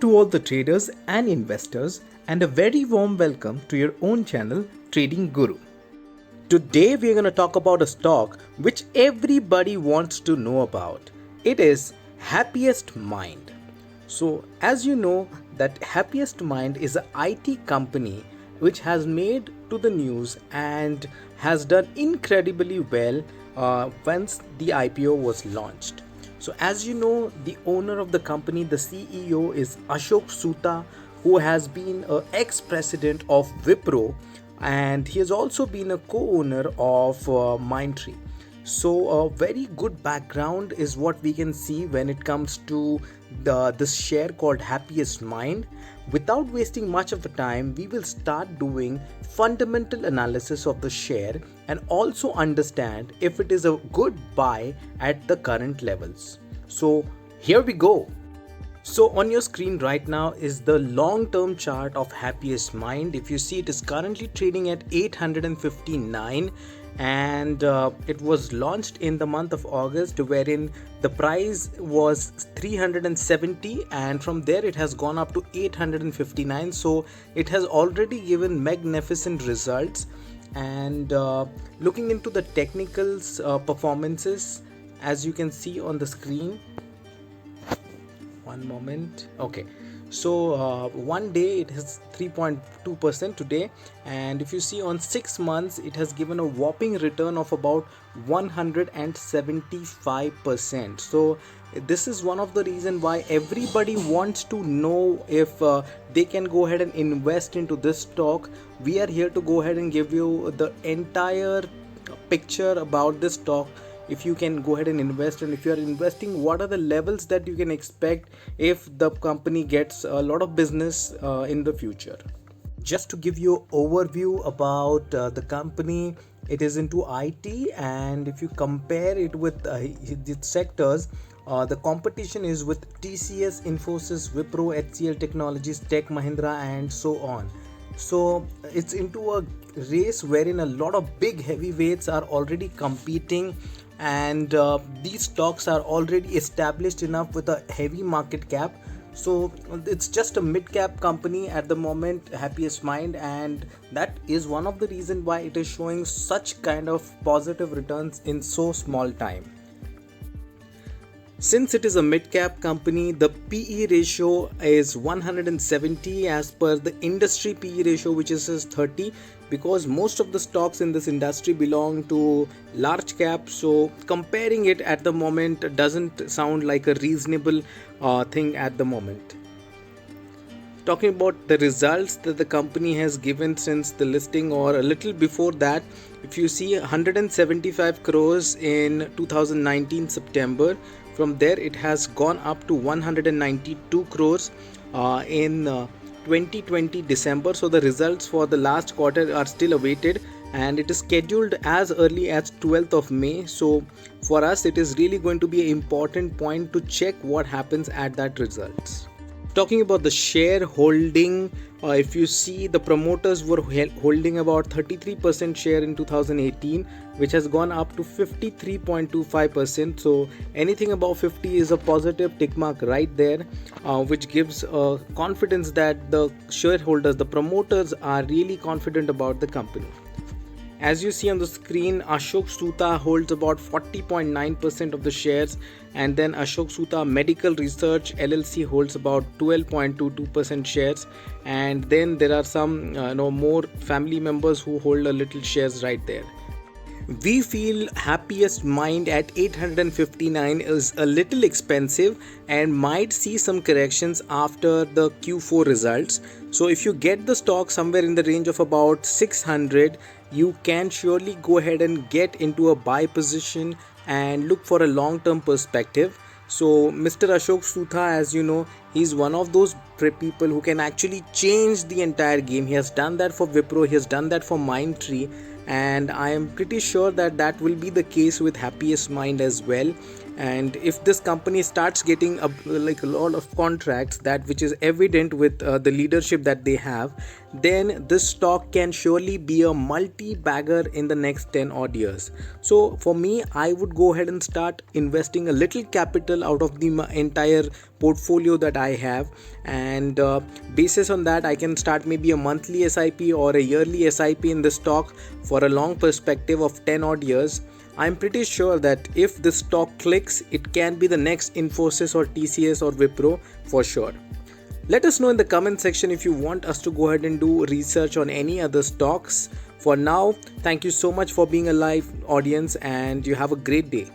to all the traders and investors, and a very warm welcome to your own channel, Trading Guru. Today we are going to talk about a stock which everybody wants to know about. It is Happiest Mind. So as you know that Happiest Mind is an IT company which has made to the news and has done incredibly well once the IPO was launched. So as you know, the owner of the company, the CEO is Ashok Soota, who has been an ex-president of Wipro, and he has also been a co-owner of Mindtree. So a very good background is what we can see when it comes to this share called Happiest Mind. Without wasting much of the time, we will start doing fundamental analysis of the share and also understand if it is a good buy at the current levels. So here we go. So on your screen right now is the long-term chart of Happiest Mind. If you see, it is currently trading at 859 and it was launched in the month of August, wherein the price was 370 and from there it has gone up to 859. So it has already given magnificent results. And looking into the technicals performances, as you can see on the screen, one moment. Okay, so one day it has 3.2% today, and if you see on 6 months it has given a whopping return of about 175%. So this is one of the reason why everybody wants to know if they can go ahead and invest into this stock. We are here to go ahead and give you the entire picture about this stock. If you can go ahead and invest, and if you are investing, what are the levels that you can expect if the company gets a lot of business in the future. Just to give you an overview about the company, it is into IT, and if you compare it with the sectors, the competition is with TCS, Infosys, Wipro, HCL Technologies, Tech Mahindra, and so on. So it's into a race wherein a lot of big heavyweights are already competing, and these stocks are already established enough with a heavy market cap. So it's just a mid-cap company at the moment, Happiest Mind, and that is one of the reasons why it is showing such kind of positive returns in so small time. Since it is a mid-cap company, the PE ratio is 170 as per the industry PE ratio, which is 30, because most of the stocks in this industry belong to large cap. So comparing it at the moment doesn't sound like a reasonable thing at the moment. Talking about the results that the company has given since the listing or a little before that, if you see 175 crores in 2019 September, from there it has gone up to 192 crores in 2020 December. So the results for the last quarter are still awaited, and it is scheduled as early as 12th of May. So for us it is really going to be an important point to check what happens at that results. Talking about the shareholding, if you see, the promoters were holding about 33% share in 2018, which has gone up to 53.25%. So anything above 50 is a positive tick mark right there, which gives confidence that the shareholders, the promoters, are really confident about the company. As you see on the screen, Ashok Soota holds about 40.9% of the shares, and then Ashok Soota Medical Research LLC holds about 12.22% shares, and then there are some more family members who hold a little shares right there. We feel Happiest Mind at 859 is a little expensive and might see some corrections after the Q4 results. So if you get the stock somewhere in the range of about 600, you can surely go ahead and get into a buy position and look for a long-term perspective. So Mr. Ashok Soota, as you know, he's one of those people who can actually change the entire game. He has done that for Wipro, he has done that for Mindtree, and I am pretty sure that that will be the case with Happiest Mind as well. And if this company starts getting a lot of contracts, that which is evident with the leadership that they have, then this stock can surely be a multi-bagger in the next 10 odd years. So for me, I would go ahead and start investing a little capital out of the entire portfolio that I have, and basis on that I can start maybe a monthly SIP or a yearly SIP in the stock for a long perspective of 10 odd years. I'm pretty sure that if this stock clicks, it can be the next Infosys or TCS or Wipro for sure. Let us know in the comment section if you want us to go ahead and do research on any other stocks. For now, thank you so much for being a live audience, and you have a great day.